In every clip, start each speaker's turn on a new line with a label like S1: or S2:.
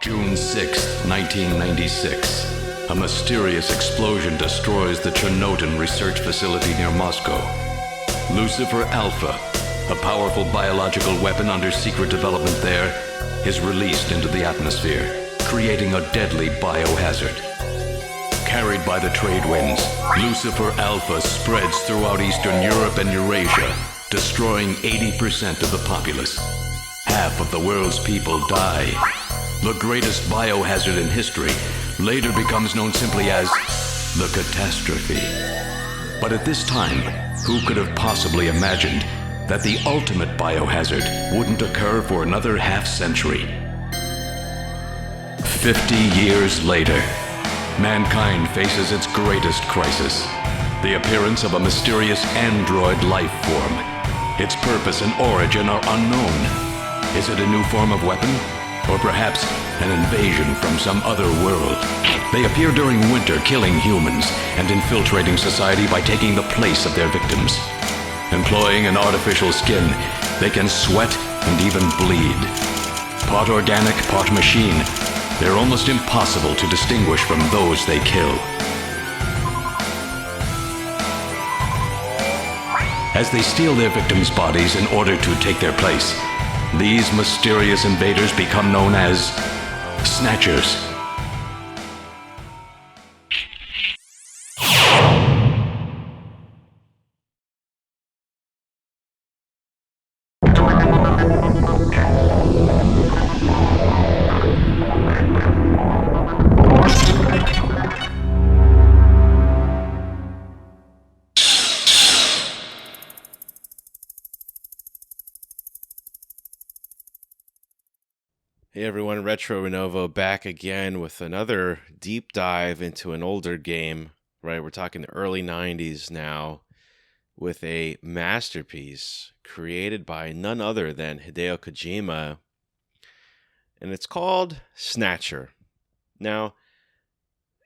S1: June 6, 1996. A mysterious explosion destroys the Chernobyl research facility near Moscow. Lucifer Alpha, a powerful biological weapon under secret development there, is released into the atmosphere, creating a deadly biohazard. Carried by the trade winds, Lucifer Alpha spreads throughout Eastern Europe and Eurasia, destroying 80% of the populace. Half of the world's people die. The greatest biohazard in history later becomes known simply as the catastrophe. But at this time, who could have possibly imagined that the ultimate biohazard wouldn't occur for another half-century? 50 years later, mankind faces its greatest crisis, the appearance of a mysterious android life form. Its purpose and origin are unknown. Is it a new form of weapon? Or perhaps an invasion from some other world? They appear during winter, killing humans and infiltrating society by taking the place of their victims. Employing an artificial skin, they can sweat and even bleed. Part organic, part machine, they're almost impossible to distinguish from those they kill. As they steal their victims' bodies in order to take their place, these mysterious invaders become known as Snatchers.
S2: Hey everyone, Retro Renovo back again with another deep dive into an older game, right? We're talking the early 90s now with a masterpiece created by none other than Hideo Kojima, and it's called Snatcher. Now,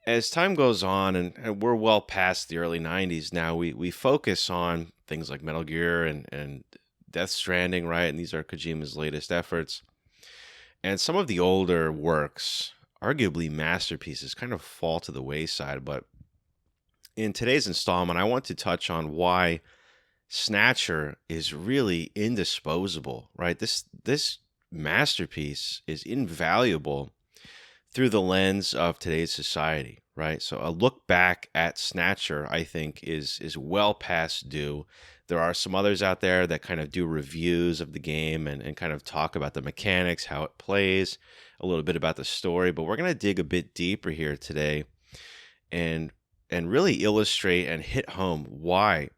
S2: as time goes on, and we're well past the early 90s now, we focus on things like Metal Gear and Death Stranding, right? And these are Kojima's latest efforts. And some of the older works, arguably masterpieces, kind of fall to the wayside. But in today's installment, I want to touch on why Snatcher is really indisposable, right? This masterpiece is invaluable through the lens of today's society, right? So a look back at Snatcher, I think, is well past due. There are some others out there that kind of do reviews of the game and kind of talk about the mechanics, how it plays, a little bit about the story. But we're going to dig a bit deeper here today and really illustrate and hit home why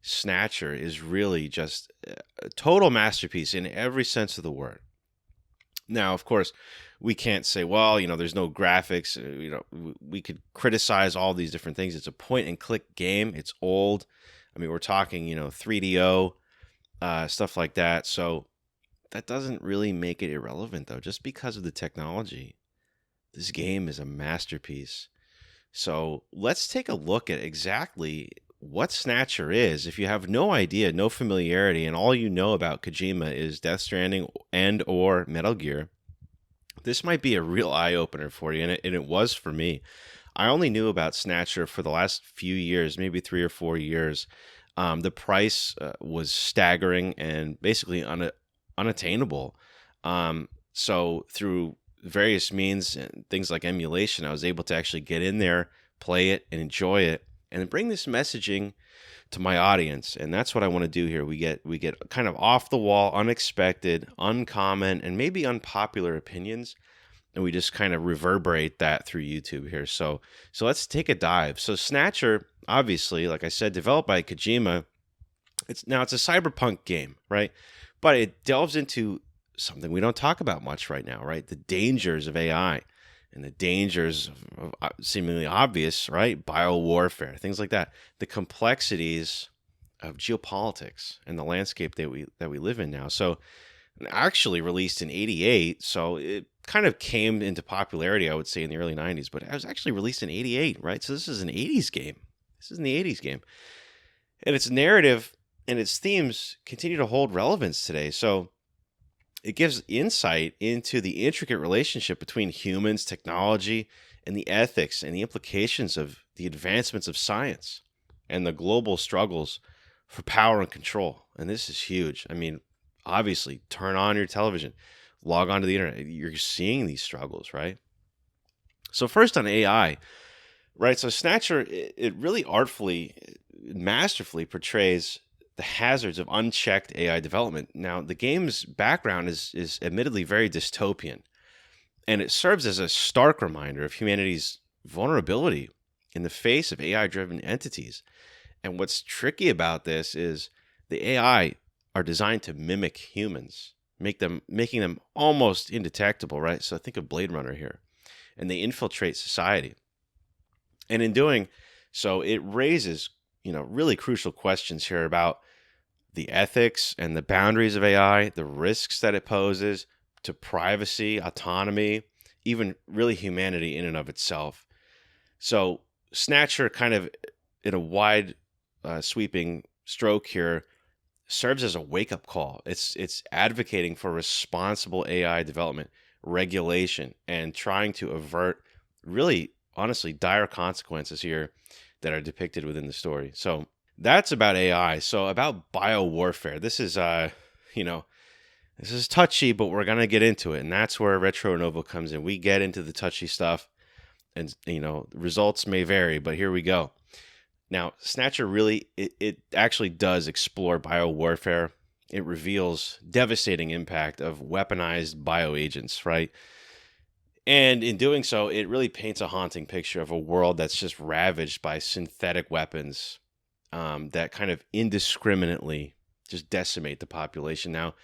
S2: Snatcher is really just a total masterpiece in every sense of the word. Now, of course, we can't say, well, there's no graphics. We could criticize all these different things. It's a point-and-click game. It's old. I mean, we're talking, 3DO, stuff like that. So that doesn't really make it irrelevant, though. Just because of the technology, this game is a masterpiece. So let's take a look at exactly what Snatcher is. If you have no idea, no familiarity, and all you know about Kojima is Death Stranding and or Metal Gear, this might be a real eye-opener for you, and it was for me. I only knew about Snatcher for the last few years, maybe 3 or 4 years. The price was staggering and basically unattainable. So through various means and things like emulation, I was able to actually get in there, play it, and enjoy it, and bring this messaging to my audience. And that's what I want to do here. We get kind of off the wall, unexpected, uncommon, and maybe unpopular opinions. And we just kind of reverberate that through YouTube here. So let's take a dive. So Snatcher, obviously, like I said, developed by Kojima. It's a cyberpunk game, right? But it delves into something we don't talk about much right now, right? The dangers of AI and the dangers of seemingly obvious, right? Biowarfare, things like that. The complexities of geopolitics and the landscape that we live in now. So actually released in 88, so it kind of came into popularity, I would say, in the early 90s, but it was actually released in 88, right? So this is an 80s game. This is in the 80s game. And its narrative and its themes continue to hold relevance today. So It gives insight into the intricate relationship between humans, technology, and the ethics and the implications of the advancements of science and the global struggles for power and control. And this is huge. I mean, obviously, turn on your television, log onto the internet. You're seeing these struggles, right? So first on AI, right? So Snatcher, it really artfully, masterfully portrays the hazards of unchecked AI development. Now, the game's background is admittedly very dystopian, and it serves as a stark reminder of humanity's vulnerability in the face of AI-driven entities. And what's tricky about this is the AI are designed to mimic humans, making them almost indetectable, right? So think of Blade Runner here. And they infiltrate society. And in doing so, it raises, really crucial questions here about the ethics and the boundaries of AI, the risks that it poses to privacy, autonomy, even really humanity in and of itself. So Snatcher, kind of in a wide sweeping stroke here, serves as a wake-up call. It's advocating for responsible AI development, regulation, and trying to avert really, honestly, dire consequences here that are depicted within the story. So that's about AI. So about biowarfare. This is this is touchy, but we're gonna get into it, and that's where Retro Novo comes in. We get into the touchy stuff, and results may vary, but here we go. Now, Snatcher really, it actually does explore biowarfare. It reveals devastating impact of weaponized bioagents, right? And in doing so, it really paints a haunting picture of a world that's just ravaged by synthetic weapons that kind of indiscriminately just decimate the population. Now,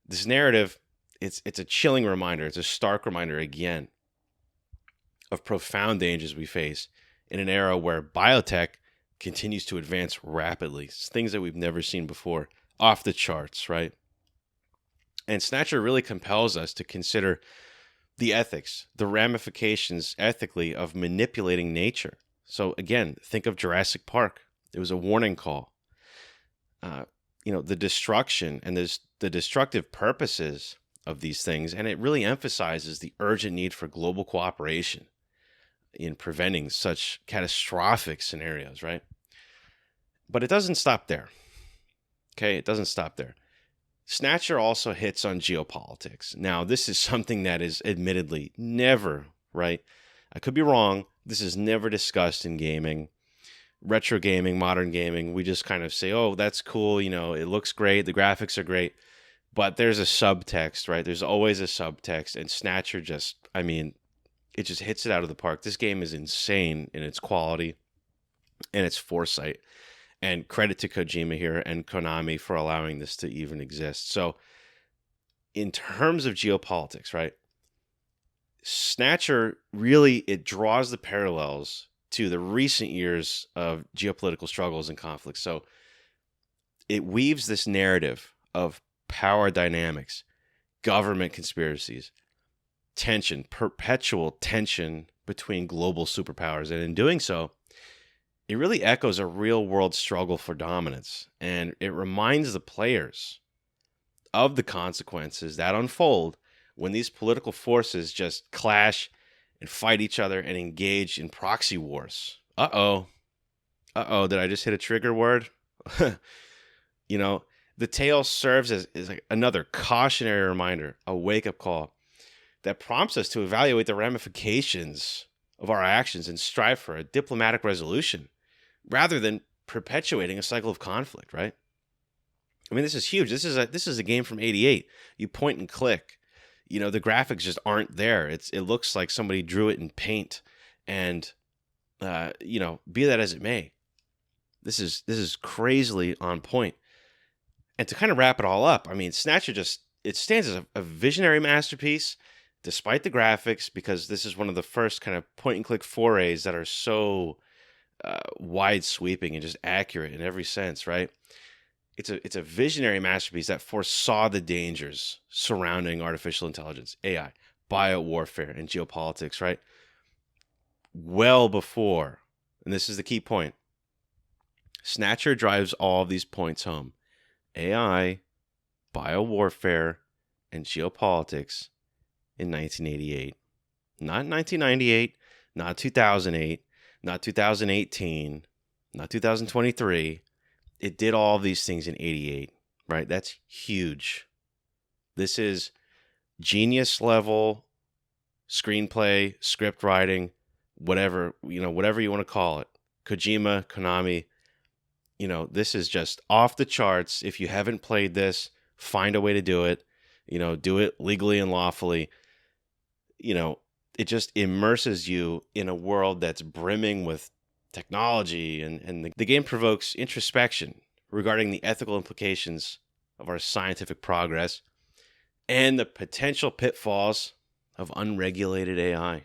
S2: this narrative, it's a chilling reminder. It's a stark reminder again of profound dangers we face in an era where biotech continues to advance rapidly. It's things that we've never seen before, off the charts, right? And Snatcher really compels us to consider the ethics, the ramifications ethically of manipulating nature. So again, think of Jurassic Park. It was a warning call. The destruction and the destructive purposes of these things, and it really emphasizes the urgent need for global cooperation in preventing such catastrophic scenarios, right? But it doesn't stop there. Okay, it doesn't stop there. Snatcher also hits on geopolitics. Now, this is something that is admittedly never, right? I could be wrong. This is never discussed in gaming. Retro gaming, modern gaming, we just kind of say, oh, that's cool. It looks great. The graphics are great. But there's a subtext, right? There's always a subtext. And Snatcher it just hits it out of the park. This game is insane in its quality and its foresight. And credit to Kojima here and Konami for allowing this to even exist. So in terms of geopolitics, right? Snatcher really, it draws the parallels to the recent years of geopolitical struggles and conflicts. So it weaves this narrative of power dynamics, government conspiracies, tension, perpetual tension between global superpowers. And in doing so, it really echoes a real-world struggle for dominance. And it reminds the players of the consequences that unfold when these political forces just clash and fight each other and engage in proxy wars. Uh-oh, did I just hit a trigger word? The tale serves as like another cautionary reminder, a wake-up call that prompts us to evaluate the ramifications of our actions and strive for a diplomatic resolution rather than perpetuating a cycle of conflict, right? I mean, this is huge. This is a game from '88. You point and click. The graphics just aren't there. It looks like somebody drew it in paint, and be that as it may, this is crazily on point. And to kind of wrap it all up, I mean, Snatcher it stands as a visionary masterpiece, despite the graphics, because this is one of the first kind of point and click forays that are so wide sweeping and just accurate in every sense, right? It's a visionary masterpiece that foresaw the dangers surrounding artificial intelligence, AI, biowarfare, and geopolitics, right? Well before, and this is the key point, Snatcher drives all of these points home. AI, biowarfare, and geopolitics in 1988. Not 1998, not 2008, not 2018, not 2023. It did all of these things in 88, right? That's huge. This is genius level screenplay, script writing, whatever you want to call it. Kojima, Konami, this is just off the charts. If you haven't played this, find a way to do it. Do it legally and lawfully. It just immerses you in a world that's brimming with technology, and the game provokes introspection regarding the ethical implications of our scientific progress and the potential pitfalls of unregulated AI.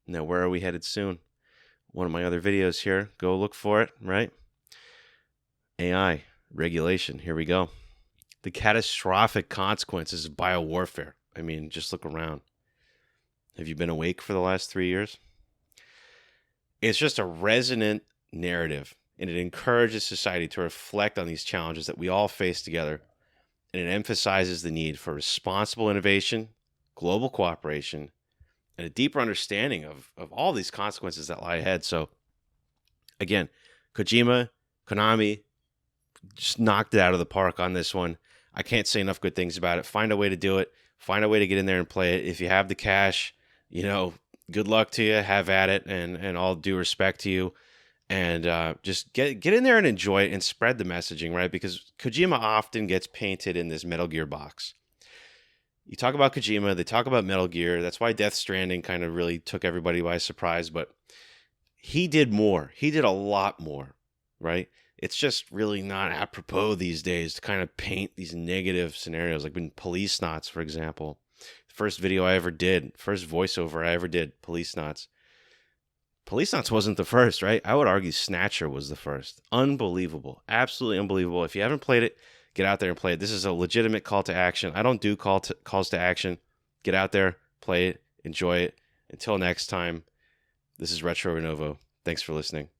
S2: Now, where are we headed soon? One of my other videos here. Go look for it, right? AI, regulation. Here we go. The catastrophic consequences of biowarfare. I mean, just look around. Have you been awake for the last 3 years? It's just a resonant narrative, and it encourages society to reflect on these challenges that we all face together, and it emphasizes the need for responsible innovation, global cooperation, and a deeper understanding of all these consequences that lie ahead. So, again, Kojima, Konami, just knocked it out of the park on this one. I can't say enough good things about it. Find a way to do it. Find a way to get in there and play it. If you have the cash, good luck to you. Have at it, and all due respect to you. And just get in there and enjoy it and spread the messaging, right? Because Kojima often gets painted in this Metal Gear box. You talk about Kojima, they talk about Metal Gear. That's why Death Stranding kind of really took everybody by surprise. But he did more. He did a lot more, right? It's just really not apropos these days to kind of paint these negative scenarios, like in Policenauts, for example. First video I ever did, first voiceover I ever did, Policenauts. Policenauts wasn't the first, right? I would argue Snatcher was the first. Unbelievable. Absolutely unbelievable. If you haven't played it, get out there and play it. This is a legitimate call to action. I don't do calls to action. Get out there, play it, enjoy it. Until next time, this is Retro Renovo. Thanks for listening.